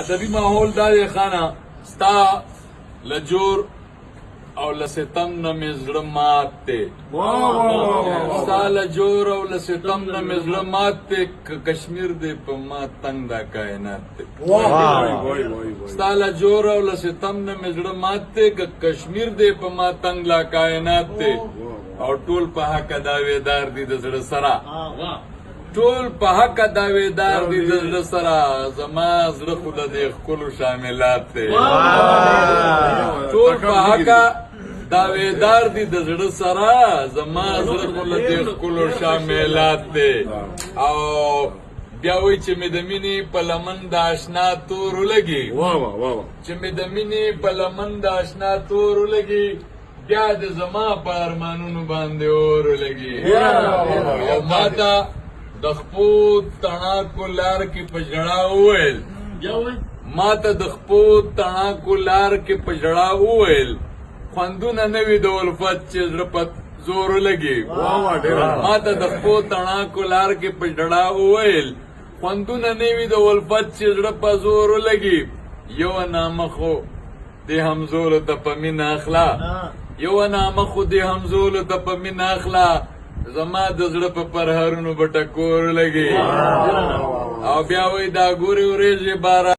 ادبي ماحول دا دی خانه ستا لجور او لستم نه مې زړه مات دی ستا لجور او لستم نه مې زړه مات دی که کشمیر دی په ما تنگ دا کائنات دی ستا لجور او لستم نه مې زړه مات دی که کشمیر دی په ما تنگ لا کائنات دی او ټول په حق داویدار دي د زړه سره ټول په حق داویدار دي د زړه سره زما زړه خو د دې ښکلو شاملات دی ټول په حق داویدار دي د زړه سره زما زړه خو د دې ښکلو شاملات دی او بیا وایي چې مې د مینې په لمن د اشنا تور ولګي چې مې د مینې په لمن د اشنا تور ولګي بیا د زما په ارمانونو باندې اور ولګي او ما ته د خپو تڼاکو لار کې په ژړا وویل ما ته د خپو تڼاکو لار کې په ژړا وویل خوندونه نه وي د الفت چې زړه په زور ولګي ما ته د خپو تڼاکو لار کې په ژړا وویل خوندونه نه وي د الفت چې زړه په زور ولګي یو نامه خو دې همزولو ته په مینه اخلا یو نامه خو دې همزولو ته په مینه اخلا زما د زړه په پرهرونو به ټکور لګي او بیا وایي دا ګورې ورېځې باران